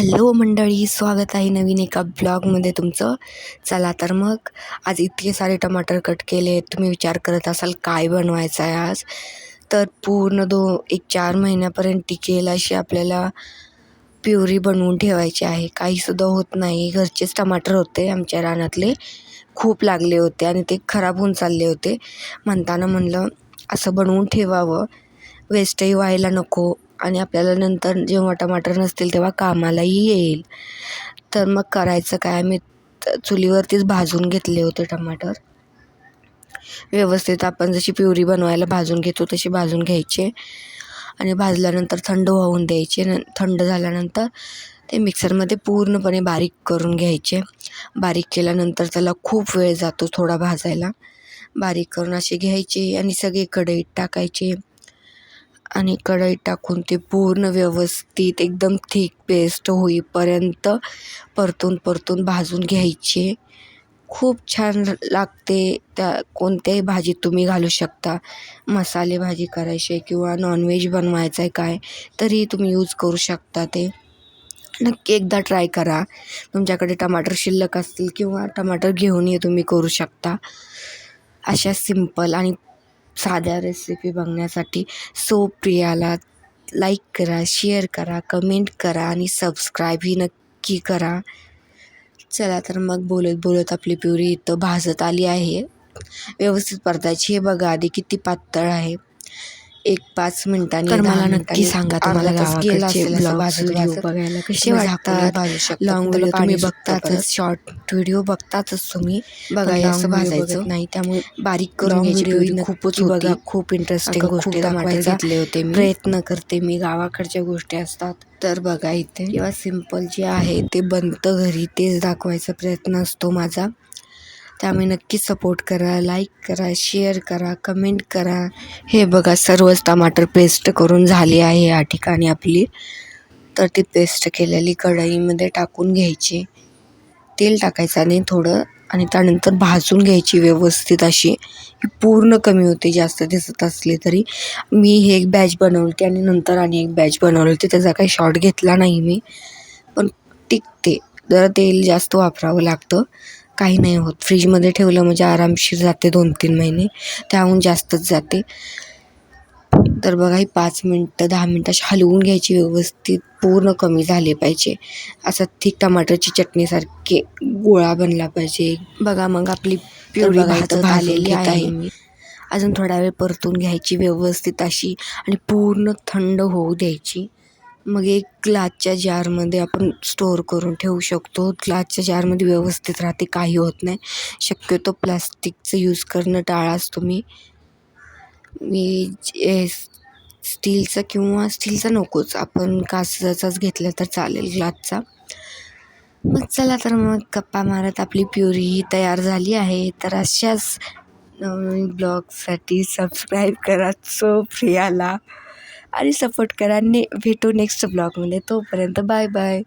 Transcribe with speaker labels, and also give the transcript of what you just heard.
Speaker 1: Hello मंडळी, स्वागत आहे नवीन एका ब्लॉगमध्ये तुमचं. चला तर मग आज इतके सारे टमाटर कट केले. तुम्ही विचार करत असाल काय बनवायचं आहे आज. तर पूर्ण 1-4 महिन्यापर्यंत टिकेल अशी आपल्याला प्युरी बनवून ठेवायची आहे. काहीसुद्धा होत नाही. घरचेच टमाटर होते आमच्या रानातले, खूप लागले होते आणि ते खराब होऊन चालले होते. म्हणताना म्हणलं असं बनवून ठेवावं, वेस्टही व्हायला नको आणि आपल्याला नंतर जेव्हा टमाटर नसतील तेव्हा कामालाही येईल. तर मग करायचं काय, मी चुलीवरतीच भाजून घेतले होते टमाटर. व्यवस्थित आपण जशी प्युरी बनवायला भाजून घेतो तशी भाजून घ्यायचे आणि भाजल्यानंतर थंड होऊन द्यायचे. थंड झाल्यानंतर ते मिक्सरमध्ये पूर्णपणे बारीक करून घ्यायचे. बारीक केल्यानंतर त्याला खूप वेळ जातो थोडा भाजायला. बारीक करून असे घ्यायचे आणि सगळे कढईत टाकायचे आणि कढईत टाकून ते पूर्ण व्यवस्थित एकदम थिक पेस्ट होईपर्यंत परतून भाजून घ्यायचे. खूप छान लागते. त्या कोणत्याही भाजीत तुम्ही घालू शकता. मसाले भाजी करायची किंवा नॉनव्हेज बनवायचं आहे काय तरी तुम्ही यूज करू शकता. ते नक्की एकदा ट्राय करा. तुमच्याकडे टमाटर शिल्लक असतील किंवा टमाटर घेऊन तुम्ही करू शकता. अशा सिंपल आणि साध्या रेसिपी बघण्यासाठी प्रियाला लाईक करा, शेअर करा, कमेंट करा आणि सबस्क्राईबही नक्की करा. चला तर मग बोलत बोलत आपली प्युरी इथं भाजत आली आहे. व्यवस्थित परतायची. हे बघा आधी किती पातळ आहे. 5 मिनिटांनी तर मला नक्की सांगा तुम्हाला गावाकडचे ब्लॉग्स व्हिडिओ बघायला कसे वाटतात. लॉंग व्हिडिओ तुम्ही बघतातच, शॉर्ट व्हिडिओ बघतातच तुम्ही. बघा असं भाजायचं नाही, त्यामुळे बारीक करून घ्यायची प्युरी. खूपच बघा, खूप इंटरेस्टिंग गोष्टी दाखवायचा प्रयत्न करते मी. गावाकडच्या गोष्टी असतात तर बघा इथे किंवा सिंपल जे आहे ते बनतं घरी तेच दाखवायचा प्रयत्न असतो माझा. त्यामुळे नक्की सपोर्ट करा, लाईक करा, शेअर करा, कमेंट करा. हे बघा सर्वच टमाटर पेस्ट करून झाली आहे या ठिकाणी आपली. तर ती पेस्ट केलेली कढईमध्ये टाकून घ्यायची. तेल टाकायचं आणि थोडं आणि त्यानंतर भाजून घ्यायची व्यवस्थित अशी. पूर्ण कमी होते जास्त दिसत असले तरी. मी हे एक बॅच बनवली होती आणि नंतर आणि एक बॅच बनवली होती. त्याचा काही शॉर्ट घेतला नाही मी, पण टिकते. जरा तेल जास्त वापरावं लागतं, काही नाही होत. फ्रीजमध्ये ठेवलं म्हणजे आरामशीर जाते 2-3 महिने, त्याहून जास्तच जाते. तर बघा ही 5 मिनटं 10 मिनटं अशी हलवून घ्यायची व्यवस्थित. पूर्ण कमी झाले पाहिजे. असं थिक टमाटरची चटणीसारखे गोळा बनला पाहिजे. बघा मग आपली प्युरी भाजत आलेली आहे. मी अजून थोडा वेळ परतून घ्यायची व्यवस्थित अशी आणि पूर्ण थंड होऊ द्यायची. मग एक ग्लासच्या जारमध्ये आपण स्टोअर करून ठेवू शकतो. ग्लासच्या जारमध्ये व्यवस्थित राहते, काही होत नाही. शक्यतो प्लास्टिकचं यूज करणं टाळाच तुम्ही. मी स्टीलचा नकोच, आपण काचेचाच घेतला तर चालेल, ग्लासचा. मग चला तर मग गप्पा मारत आपली प्युरी ही तयार झाली आहे. तर अशाच नवीन ब्लॉगसाठी सबस्क्राईब करा प्रियाला आणि सपोर्ट करा. भेटू नेक्स्ट ब्लॉगमध्ये. तोपर्यंत बाय बाय.